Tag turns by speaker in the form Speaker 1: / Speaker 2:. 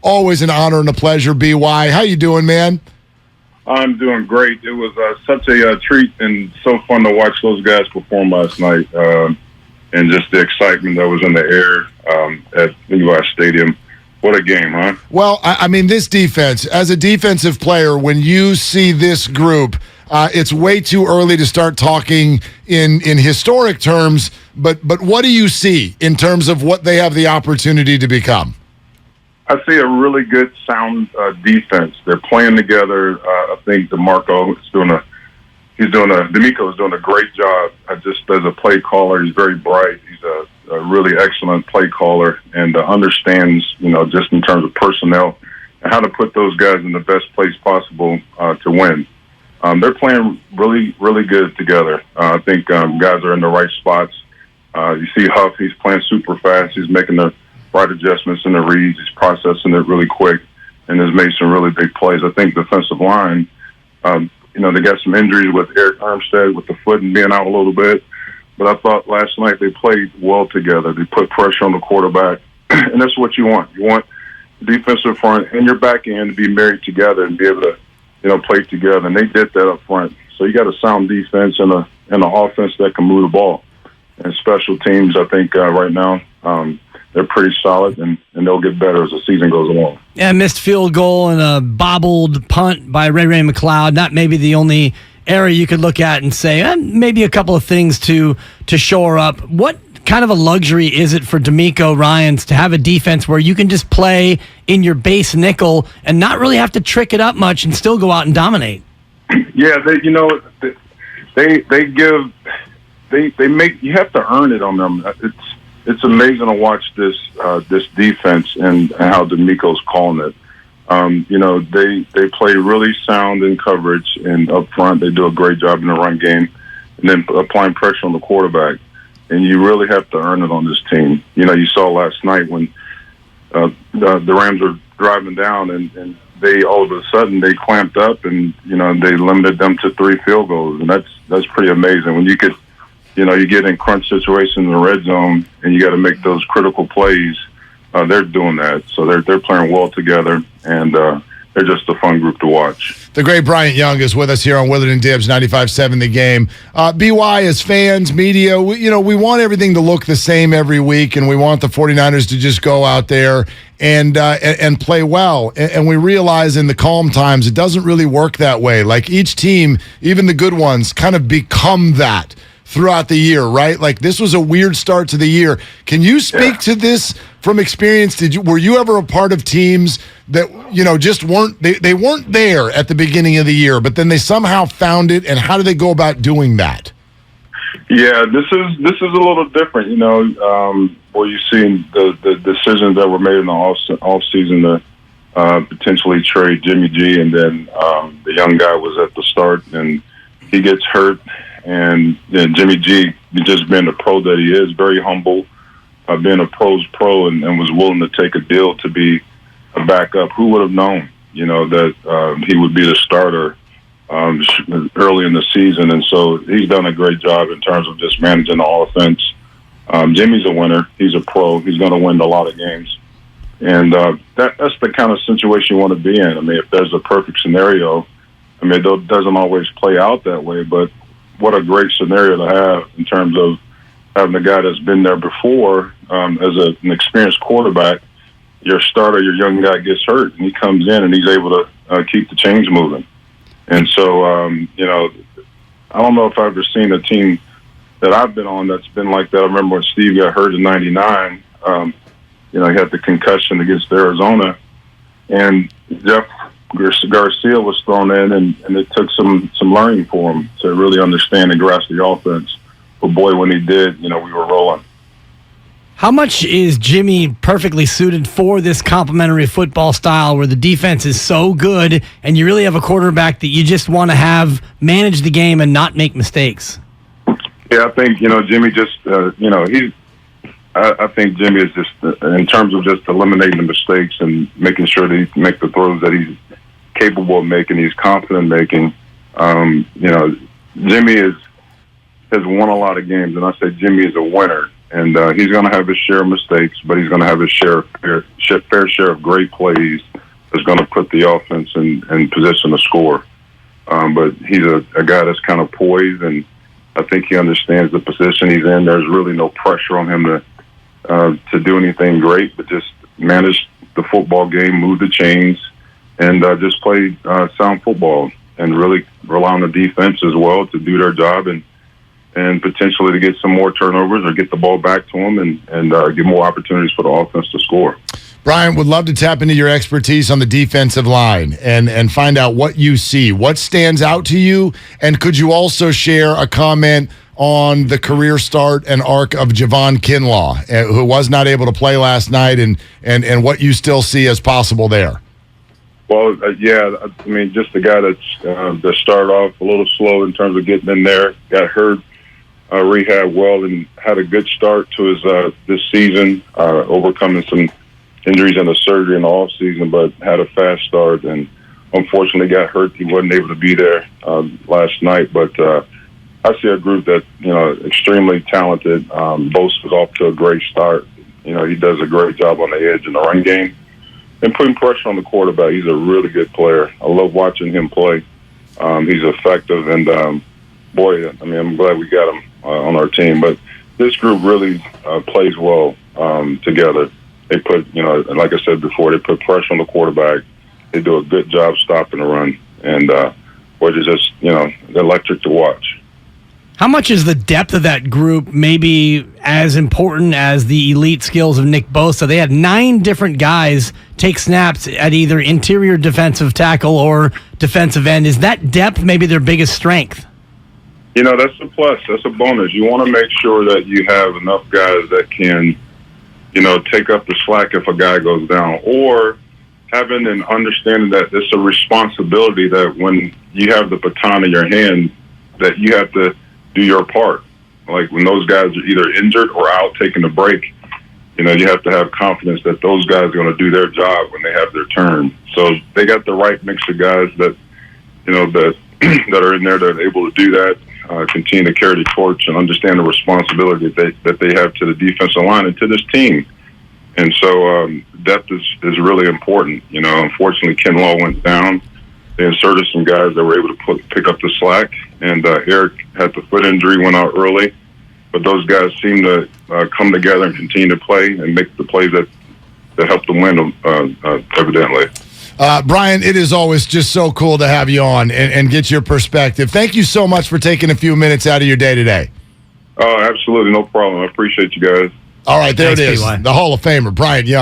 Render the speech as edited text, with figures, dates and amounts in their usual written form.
Speaker 1: Always an honor and a pleasure, BY. How you doing, man?
Speaker 2: I'm doing great. It was such a treat and so fun to watch those guys perform last night, and just the excitement that was in the air at Levi Stadium. What a game, huh?
Speaker 1: Well, I mean, this defense, as a defensive player, when you see this group, it's way too early to start talking in historic terms, but what do you see in terms of what they have the opportunity to become?
Speaker 2: I see a really good, sound defense. They're playing together. I think DeMeco is doing a great job. Just as a play caller, he's very bright. He's a really excellent play caller and understands, just in terms of personnel and how to put those guys in the best place possible to win. They're playing really, really good together. I think guys are in the right spots. You see Huff, he's playing super fast. He's making the right adjustments in the reads. He's processing it really quick and has made some really big plays. I think defensive line, they got some injuries with Eric Armstead with the foot and being out a little bit. But I thought last night they played well together. They put pressure on the quarterback, and that's what you want. You want the defensive front and your back end to be married together and be able to, play together. And they did that up front. So you got a sound defense and an offense that can move the ball. And special teams, I think right now, they're pretty solid, and they'll get better as the season goes along.
Speaker 3: Yeah, missed field goal and a bobbled punt by Ray McLeod. Not maybe the only area you could look at and say, maybe a couple of things to shore up. What kind of a luxury is it for DeMeco Ryans to have a defense where you can just play in your base nickel and not really have to trick it up much and still go out and dominate?
Speaker 2: Yeah, they make you have to earn it on them. It's amazing to watch this defense and how DeMeco's calling it. They play really sound in coverage and up front. They do a great job in the run game, and then applying pressure on the quarterback. And you really have to earn it on this team. You saw last night when the Rams were driving down, and they all of a sudden they clamped up, and they limited them to 3 field goals, and that's pretty amazing. When you could, you get in crunch situations in the red zone, and you got to make those critical plays. They're doing that, so they're playing well together, and they're just a fun group to watch.
Speaker 1: The great Bryant Young is with us here on Willard and Dibs, 95.7 The Game. BY, as fans, media, we want everything to look the same every week, and we want the 49ers to just go out there and play well. And we realize in the calm times, it doesn't really work that way. Like each team, even the good ones, kind of become that throughout the year, right? Like this was a weird start to the year. Can you speak to this from experience? Were you ever a part of teams that just weren't they weren't there at the beginning of the year, but then they somehow found it? And how do they go about doing that?
Speaker 2: Yeah, this is a little different, where you see the decisions that were made in the off season to potentially trade Jimmy G, and then the young guy was at the start and he gets hurt. And Jimmy G, just being the pro that he is, very humble, being a pro's pro, and was willing to take a deal to be a backup. Who would have known, that he would be the starter early in the season? And so he's done a great job in terms of just managing the offense. Jimmy's a winner. He's a pro. He's going to win a lot of games. And that's the kind of situation you want to be in. I mean, if there's a perfect scenario, it doesn't always play out that way, but what a great scenario to have in terms of having a guy that's been there before as an experienced quarterback. Your starter, your young guy gets hurt, and he comes in and he's able to keep the chains moving. And so, I don't know if I've ever seen a team that I've been on that's been like that. I remember when Steve got hurt in '99. He had the concussion against Arizona, and Jeff Garcia was thrown in, and it took some learning for him to really understand and grasp the offense. But boy, when he did, we were rolling.
Speaker 3: How much is Jimmy perfectly suited for this complementary football style where the defense is so good and you really have a quarterback that you just want to have manage the game and not make mistakes?
Speaker 2: Yeah, I think, Jimmy just, I think Jimmy is just, in terms of just eliminating the mistakes and making sure that he can make the throws that he's capable of making, he's confident making. Jimmy has won a lot of games, and I say Jimmy is a winner. and he's going to have his share of mistakes, but he's going to have his fair share of great plays that's going to put the offense in position to score. But he's a guy that's kind of poised, and I think he understands the position he's in. There's really no pressure on him to do anything great, but just manage the football game, move the chains, and just play sound football, and really rely on the defense as well to do their job and potentially to get some more turnovers or get the ball back to them and get more opportunities for the offense to score.
Speaker 1: Brian, would love to tap into your expertise on the defensive line and find out what you see. What stands out to you? And could you also share a comment on the career start and arc of Javon Kinlaw, who was not able to play last night, and what you still see as possible there?
Speaker 2: Well, I mean, just the guy that started off a little slow in terms of getting in there, got hurt, rehab well, and had a good start to his this season, overcoming some injuries and the surgery in the off season, but had a fast start and unfortunately got hurt. He wasn't able to be there last night, but I see a group that, extremely talented. Bose was off to a great start. He does a great job on the edge in the run game and putting pressure on the quarterback. He's a really good player. I love watching him play. He's effective, and I'm glad we got him on our team. But this group really plays well together. They put, like I said before, they put pressure on the quarterback. They do a good job stopping the run, and they're just, they're electric to watch.
Speaker 3: How much is the depth of that group maybe as important as the elite skills of Nick Bosa? They had 9 different guys take snaps at either interior defensive tackle or defensive end. Is that depth maybe their biggest strength?
Speaker 2: That's a plus. That's a bonus. You want to make sure that you have enough guys that can, take up the slack if a guy goes down, or having an understanding that it's a responsibility that when you have the baton in your hand, that you have to do your part. Like when those guys are either injured or out taking a break, you have to have confidence that those guys are going to do their job when they have their turn. So they got the right mix of guys that, that are in there that are able to do that, continue to carry the torch and understand the responsibility that they have to the defensive line and to this team. And so depth is really important. Unfortunately, Kinlaw went down. They inserted some guys that were able to pick up the slack, and Eric had the foot injury, went out early. But those guys seem to come together and continue to play and make the plays that help them win, evidently.
Speaker 1: Brian, it is always just so cool to have you on and get your perspective. Thank you so much for taking a few minutes out of your day today.
Speaker 2: Oh, absolutely. No problem. I appreciate you guys.
Speaker 1: All right, there
Speaker 3: Thanks,
Speaker 1: it is.
Speaker 3: PY.
Speaker 1: The Hall of Famer, Bryant Young.